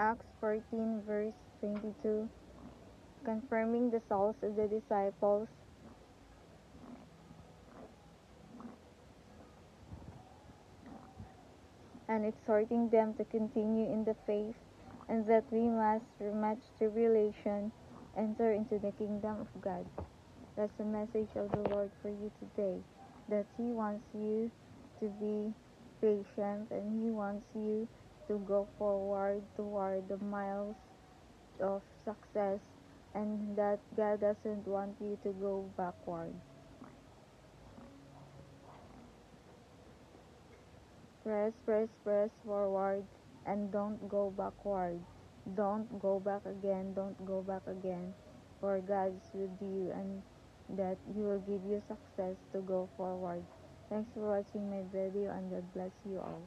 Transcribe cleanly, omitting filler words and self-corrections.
Acts 14 verse 22, confirming the souls of the disciples and exhorting them to continue in the faith, and that we must, through much tribulation, enter into the kingdom of God. That's the message of the Lord for you today, that He wants you to be patient and He wants you to go forward toward the miles of success, and that God doesn't want you to go backward. Press forward and don't go backward. Don't go back again, don't go back again. For God's with you and that He will give you success to go forward. Thanks for watching my video and God bless you all.